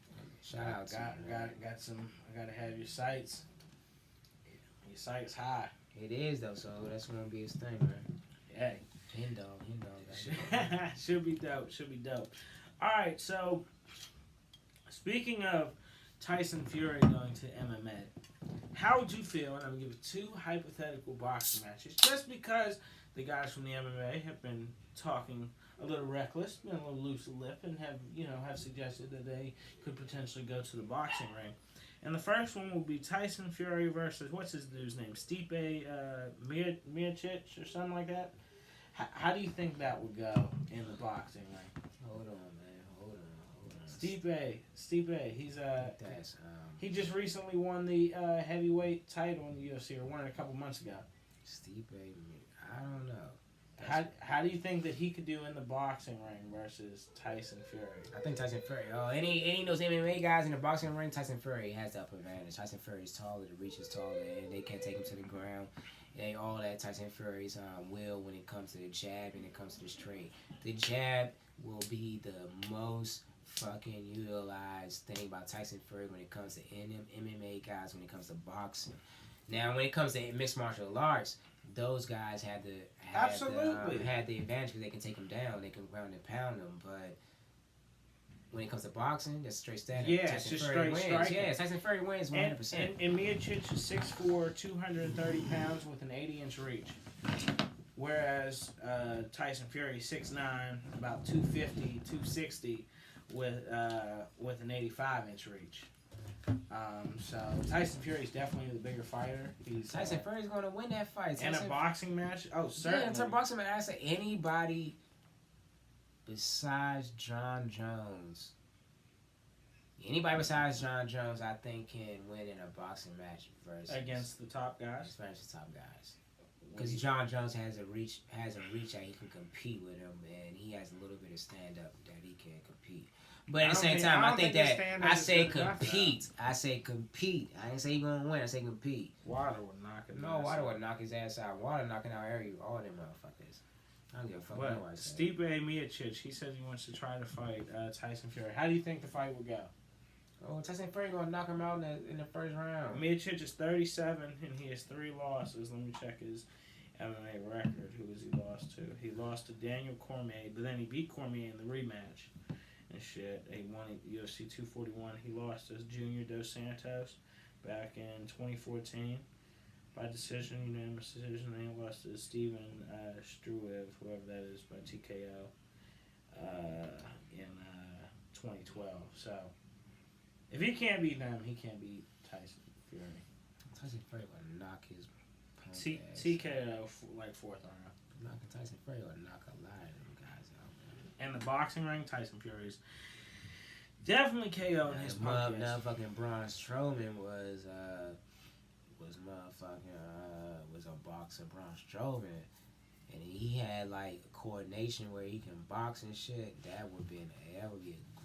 Shout out to you, man. got some. I gotta have your sights. Your sights high. It is though, so that's gonna be his thing, man. Hey, Hen dog. should be dope. Should be dope. All right, so speaking of Tyson Fury going to MMA, how would you feel? And I'm gonna give you two hypothetical boxing matches, just because the guys from the MMA have been talking a little reckless, been a little loose of lip, and have suggested that they could potentially go to the boxing ring. And the first one will be Tyson Fury versus, what's his dude's name? Stipe Miocic or something like that. How do you think that would go in the boxing ring? Hold on, man. Hold on. Stipe, he just recently won the heavyweight title in the UFC, or won it a couple months ago. Stipe, I don't know. How do you think that he could do in the boxing ring versus Tyson Fury? I think Tyson Fury. Any of those MMA guys in the boxing ring, Tyson Fury has the upper advantage. Tyson Fury is taller, the reach is taller, and they can't take him to the ground. It ain't all that Tyson Fury's will when it comes to the jab and it comes to the straight. The jab will be the most fucking utilized thing about Tyson Fury when it comes to MMA guys, when it comes to boxing. Now, when it comes to mixed martial arts, those guys had the advantage because they can take them down, they can ground and pound them. But when it comes to boxing, that's straight standard. Yeah, Tyson it's just Fury straight wins. striking. Yeah, Tyson Fury wins 100%. And Miocic is 6'4", 230 pounds with an 80-inch reach. Whereas Tyson Fury is 6'9", about 250, 260 with an 85-inch reach. So Tyson Fury is definitely the bigger fighter. Tyson Fury's going to win that fight. In a boxing match? Oh, certainly. Yeah, in a boxing match, I say anybody besides John Jones. Anybody besides John Jones, I think, can win in a boxing match against the top guys. Versus the top guys. Because John Jones has a reach that he can compete with him, and he has a little bit of stand up that he can compete. But at the same time, I think that I say compete. I say compete. I didn't say he's gonna win. I say compete. Wilder would knock him. No, Wilder would knock his ass out. Wilder knocking out all them motherfuckers. I don't give a fuck what nobody says. Stipe Miocic, he says he wants to try to fight Tyson Fury. How do you think the fight would go? Oh, Tyson Fury gonna knock him out in the first round. Miocic is 37 and he has 3 losses. Let me check his MMA record. Who has he lost to? He lost to Daniel Cormier, but then he beat Cormier in the rematch. And shit, he won at UFC 241. He lost to Junior Dos Santos back in 2014 by decision, unanimous decision. Then he lost to Steven Struev, whoever that is, by TKO in 2012. So if he can't beat them, he can't beat Tyson Fury. Tyson Fury will knock his TKO like 4th round. Knocking Tyson Fury will knock a lot of them guys out, man. In the boxing ring, Tyson Fury's definitely KO in his punk ass. Motherfucking Braun Strowman was a boxer, Braun Strowman, and he had like coordination where he can box and shit. That would be a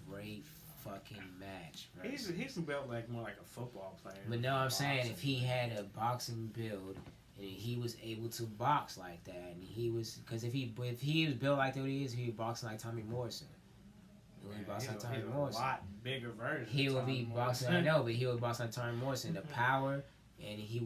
great fucking match. Right? He's built like more like a football player. But no, I'm saying if he had a boxing build and he was able to box like that, and he was because if he was built like that, he would boxing like Tommy Morrison. He's a lot bigger version. He would be boxing. I know, but he would box like Tommy Morrison. The power, and he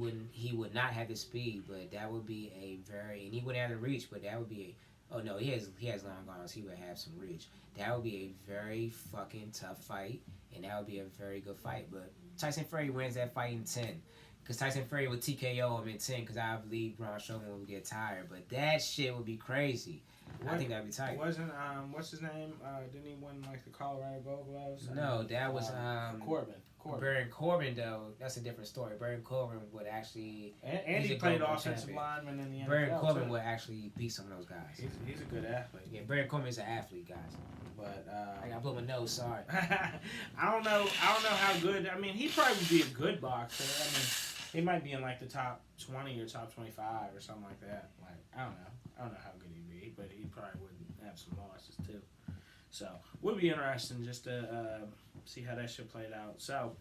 would not have the speed, but that would be and he wouldn't have the reach, but that would be oh no, he has long arms. He would have some reach. That would be a very fucking tough fight, and that would be a very good fight. But Tyson Fury wins that fight in 10. Because Tyson Fury would TKO him in 10 because I believe Braun Strowman would get tired. But that shit would be crazy. I think that'd be tight. Wasn't, what's his name? Didn't he win like the Colorado Gold Gloves? No, that was Corbin. Baron Corbin, though, that's a different story. Baron Corbin would actually... And he played offensive lineman in the NFL, Baron Corbin would actually beat some of those guys. He's a good athlete. Yeah, Baron Corbin is an athlete, guys. But I got to blow my nose, sorry. I don't know how good... I mean, he probably would be a good boxer. I mean, he might be in like the top 20 or top 25 or something like that. Like, I don't know how good he'd be, but he probably would have some losses too. So, would be interesting just to see how that shit played out. So,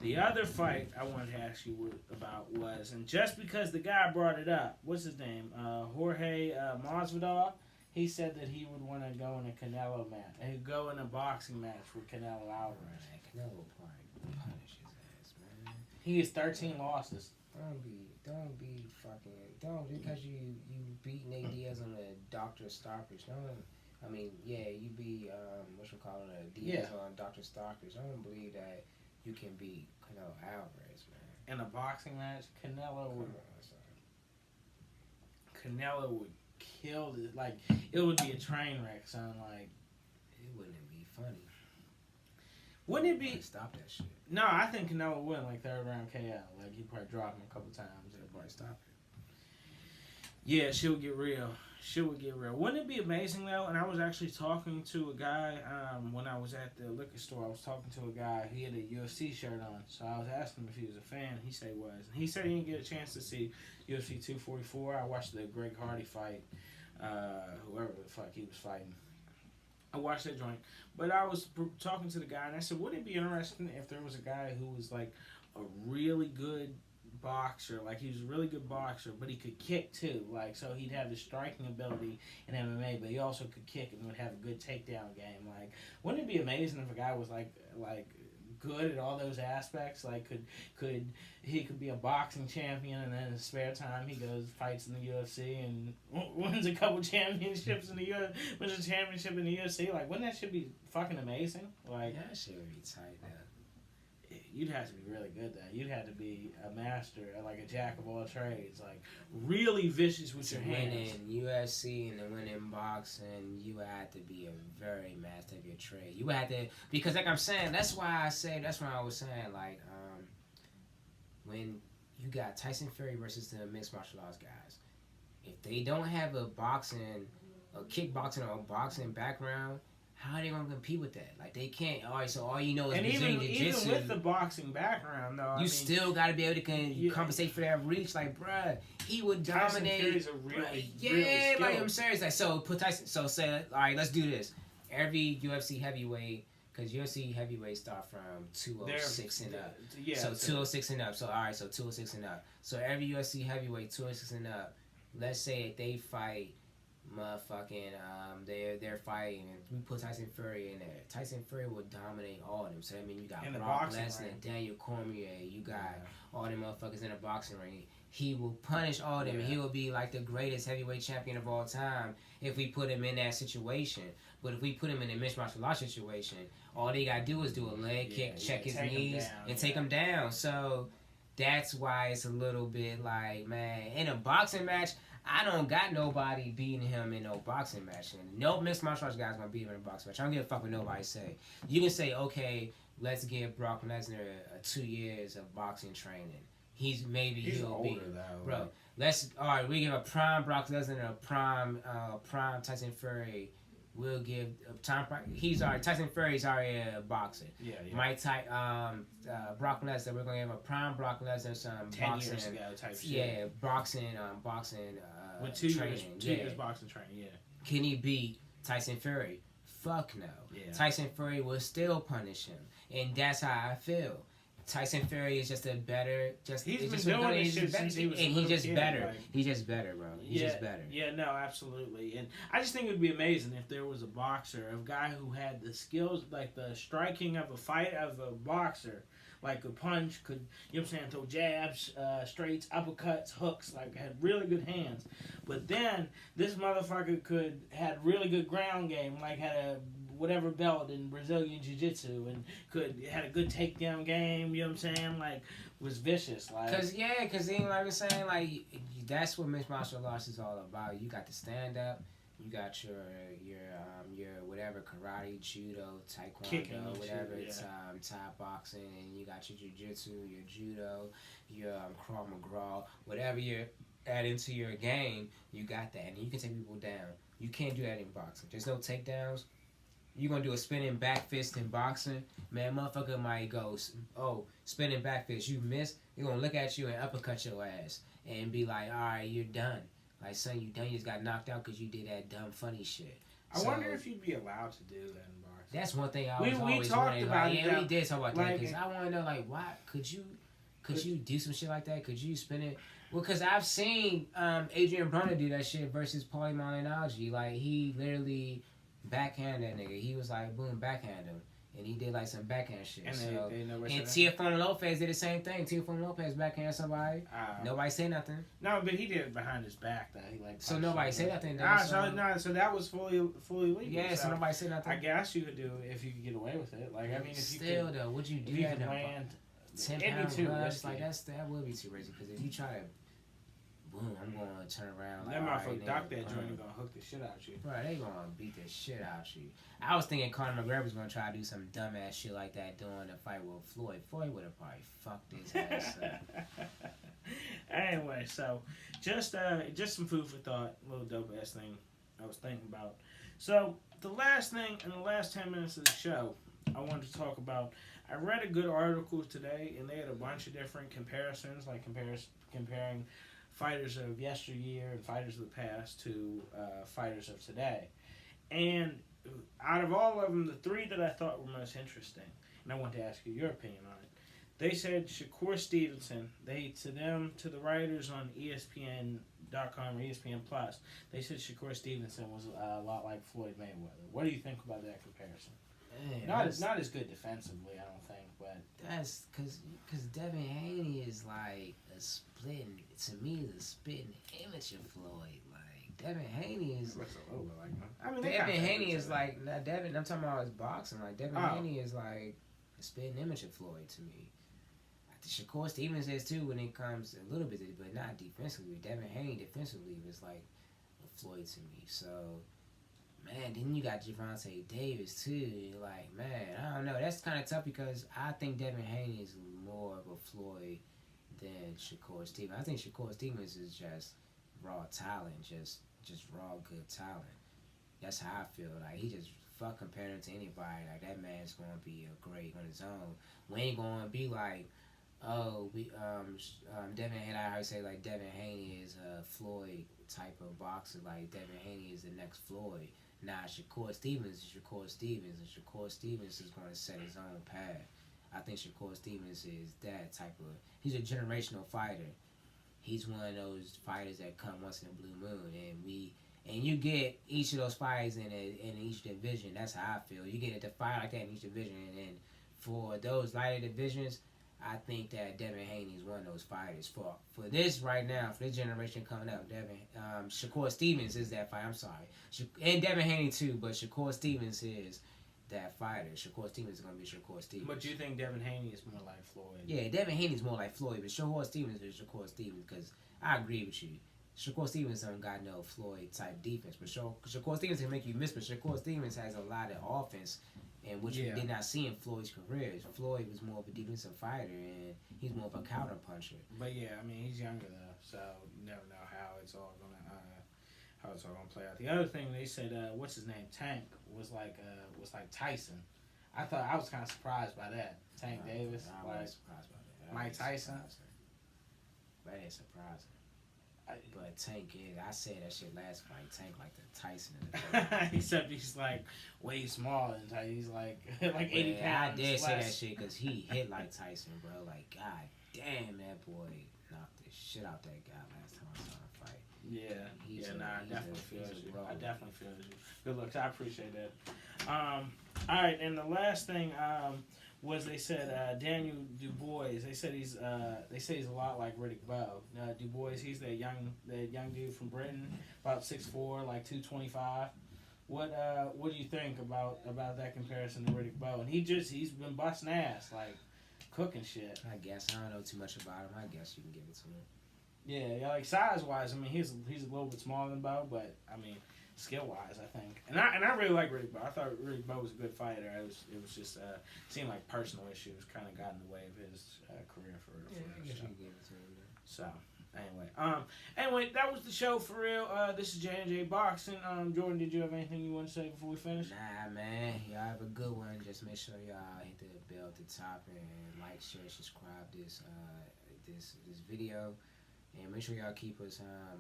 the other fight I wanted to ask you about was, and just because the guy brought it up, what's his name? Jorge Masvidal He said that he would want to go in a Canelo match. He'd go in a boxing match with Canelo Alvarez. Man, Canelo probably punish his ass, man. He has 13 losses. Don't be fucking, don't, because you beat Nate Diaz on a Dr. Stoppage. I mean, yeah, you beat, Diaz on Dr. Stoppage. I don't believe that you can beat Canelo Alvarez, man. In a boxing match, Canelo would kill it. Like, it would be a train wreck, son. Like, it wouldn't be funny. Wouldn't it be? Stop that shit. No, I think Canelo would win, like, third round KO. Like, he'd probably drop him a couple times. They'd probably stop it. Yeah, shit would get real. Wouldn't it be amazing, though? And I was actually talking to a guy when I was at the liquor store. I was talking to a guy. He had a UFC shirt on. So I was asking him if he was a fan. He said he was. And he said he didn't get a chance to see UFC 244. I watched the Greg Hardy fight. Whoever the fuck he was fighting. I watched that joint. But I was talking to the guy, and I said, wouldn't it be interesting if there was a guy who was, like, a really good boxer, like he was a really good boxer, but he could kick too, like, so he'd have the striking ability in MMA, but he also could kick and would have a good takedown game. Like, wouldn't it be amazing if a guy was like good at all those aspects? Like, could he could be a boxing champion, and then in his spare time he goes fights in the UFC and wins a couple championships in the UFC, wins a championship in the UFC. Like, wouldn't that shit be fucking amazing? Like, yeah, that shit would be tight now. You'd have to be really good then. You'd have to be a master, like a jack of all trades, like really vicious with your hands. Winning UFC and then winning boxing, you would have to be a very master of your trade. You would have to, because like I'm saying, that's why I was saying, like, when you got Tyson Fury versus the mixed martial arts guys, if they don't have a kickboxing or a boxing background, how are they gonna compete with that? Like, they can't. All right, so all you know is Brazilian Jiu-Jitsu. Even with the boxing background, though, you still got to be able to compensate for that reach. Like, bruh, he would Tyson dominate. Fury's a really, really like, I'm serious. Like, so put Tyson. So say, all right, let's do this. Every UFC heavyweight, because UFC heavyweights start from 206 and up. Yeah. So 206 and up. So all right, so 206 and up. So every UFC heavyweight 206 and up. Let's say if they fight. Motherfucking, they're fighting, and we put Tyson Fury in there. Tyson Fury will dominate all of them. So I mean, you got Brock Lesnar, Daniel Cormier, you got all them motherfuckers in the boxing ring. He will punish all of them, and he will be like the greatest heavyweight champion of all time if we put him in that situation. But if we put him in a mixed martial arts situation, all they gotta do is do a leg kick, check his knees, and take him down. So that's why it's a little bit like, man, in a boxing match, I don't got nobody beating him in no boxing match. And no mixed martial arts guy's gonna beat him in a boxing match. I don't give a fuck what nobody say. You can say, okay, let's give Brock Lesnar 2 years of boxing training. He'll older, be, though. bro. Alright, we give a prime Brock Lesnar and a prime Tyson Fury. We'll give Tyson Fury's already a boxer. Yeah. Brock Lesnar, we're gonna give a prime Brock Lesnar some 10 boxing. years ago type shit. Yeah, boxing. With 2 training. years boxing training. Yeah. Can he beat Tyson Fury? Fuck no. Yeah. Tyson Fury will still punish him, and that's how I feel. Tyson Fury is just a better. He's been doing this shit since he was a little kid, better. like, He's just better, bro. He's just better. Yeah, no, absolutely. And I just think it would be amazing if there was a boxer, a guy who had the skills, like the striking of a boxer, like could punch, could, you know what I'm saying, throw jabs, straights, uppercuts, hooks, like had really good hands. But then this motherfucker had really good ground game, like had a whatever belt in Brazilian Jiu-Jitsu, and had a good takedown game, you know what I'm saying, like was vicious, like. Cause then like we're saying, like that's what mixed martial arts is all about. You got to stand up, you got your whatever, karate, judo, taekwondo, kicking, whatever, shit, it's Thai boxing, and you got your jiu-jitsu, your judo, your Krav Maga, whatever you're adding to your game, you got that, and you can take people down. You can't do that in boxing. There's no takedowns. You gonna do a spinning back fist in boxing, man, motherfucker might go, oh, spinning back fist, you missed, they're gonna look at you and uppercut your ass and be like, alright, you're done. Like, son, you done, you just got knocked out because you did that dumb funny shit. I wonder if you'd be allowed to do that in boxing. That's one thing I was we always talked wondering. about like, it. Yeah, we did talk about that, like, because I want to know, like, why could you, Could you do some shit like that? Could you spin it? Well, because I've seen Adrian Broner do that shit versus Paulie Malignaggi. Like, he literally backhand that nigga. He was like, boom, backhand him. And he did like some backhand shit. And so, they never and said Teofimo Lopez did the same thing. Teofimo Lopez backhand somebody. Nobody say nothing. No, but he did it behind his back though. He like so nobody say nothing. So that was fully legal. Yeah, so nobody say nothing. I guess you could do it if you could get away with it. Like I mean, if still you could, though, would you do if you that? could land 10 pounds plus, like that would be too risky. Because if you try to, boom, I'm going to turn around. Like, that motherfucker dock that joint and gonna hook the shit out you. Bro, they gonna beat the shit out you. I was thinking Conor McGregor was gonna try to do some dumbass shit like that during the fight with Floyd. Floyd would have probably fucked his ass up. Anyway, so just some food for thought. A little dope ass thing I was thinking about. So the last thing in the last 10 minutes of the show, I wanted to talk about. I read a good article today, and they had a bunch of different comparisons, like comparing fighters of yesteryear and fighters of the past to fighters of today. And out of all of them, the three that I thought were most interesting, and I want to ask you your opinion on it, they said Shakur Stevenson, to the writers on ESPN.com or ESPN Plus, they said Shakur Stevenson was a lot like Floyd Mayweather. What do you think about that comparison? Man, Not as good defensively, I don't think, but that's because Devin Haney is like a spitting, to me, the spitting image of Floyd. Like Devin Haney is. Looks a little bit like him. I mean, Devin Haney is like not Devin. I'm talking about his boxing. Like Devin Haney is like a spitting image of Floyd to me. Shakur Stevens is too when it comes a little bit, but not defensively. Devin Haney defensively was like Floyd to me. So. Man, then you got Gervonta Davis too. Like, man, I don't know. That's kind of tough because I think Devin Haney is more of a Floyd than Shakur Stevens. I think Shakur Stevens is just raw talent, just raw good talent. That's how I feel. Like he just fuck comparing to anybody. Like that man's gonna be a great on his own. We ain't gonna be like, oh, Devin Haney. I heard say like Devin Haney is a Floyd type of boxer. Like Devin Haney is the next Floyd. Nah, Shakur Stevens is Shakur Stevens, and Shakur Stevens is going to set his own path. I think Shakur Stevens is that type of. He's a generational fighter. He's one of those fighters that come once in a blue moon, and you get each of those fighters in each division. That's how I feel. You get a fight like that in each division, and then for those lighter divisions, I think that Devin Haney is one of those fighters. For this right now, for this generation coming up, Shakur Stevens is that fighter. I'm sorry. And Devin Haney too, but Shakur Stevens is that fighter. Shakur Stevens is going to be Shakur Stevens. But you think Devin Haney is more like Floyd? Yeah, Devin Haney is more like Floyd, but Shakur Stevens is Shakur Stevens because I agree with you. Shakur Stevens don't got no Floyd type defense, but Shakur Stevens can make you miss, but Shakur Stevens has a lot of offense. And which we did not see in Floyd's career. Floyd was more of a defensive fighter, and he's more of a counter puncher. But yeah, I mean he's younger though, so you never know how it's all gonna play out. The other thing they said, what's his name, Tank was like Tyson. I was kind of surprised by that. Tank Davis, I was surprised by that. Mike Tyson. That is surprising. But Tank is, I said that shit last fight. Tank like the Tyson in the except he's like way smaller than Tyson. He's like 80 pounds. I did less. say that shit because he hit like Tyson, bro. Like, god damn, that boy knocked the shit out that guy last time I saw him fight. I definitely feel you. I definitely feel you. Good looks. I appreciate that. All right, and the last thing was they said Daniel Dubois. They said he's a lot like Riddick Bowe. Dubois, he's that young dude from Britain, about 6'4", like 225. What do you think about that comparison to Riddick Bowe? And he's been busting ass, like cooking shit. I guess I don't know too much about him. I guess you can give it to him. Yeah, like size wise, I mean he's a little bit smaller than Bowe, but I mean skill wise, I think, and I really like Riddick Bowe. I thought Riddick Bowe was a good fighter. It was just seemed like personal issues kind of got in the way of his career for I guess you can give it to him. So anyway, that was the show for real. This is J&J Boxing. Jordan, did you have anything you want to say before we finish? Nah, man. Y'all have a good one. Just make sure y'all hit the bell at the top and like, share, subscribe this video. And make sure y'all keep us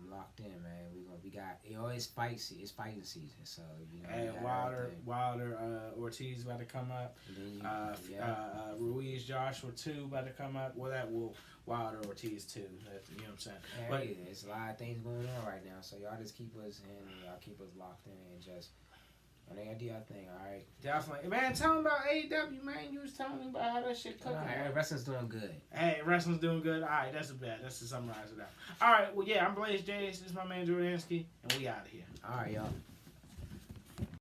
locked in, man. We got it's fighting season, so you know. And Wilder, Ortiz about to come up. Ruiz, Joshua 2 about to come up. Well, that will Wilder, Ortiz 2. You know what I'm saying? Yeah, But there's a lot of things going on right now, so y'all just keep us in, y'all keep us locked in, and just I think I do our thing, all right. definitely, man. Tell me about AEW, man. You was telling me about how that shit cooking. Wrestling's doing good. Hey, wrestling's doing good. All right, that's a bet. That's to summarize it out. All right, well, yeah, I'm Blaze Jays. This is my man Jordansky, and we out of here. All right, y'all.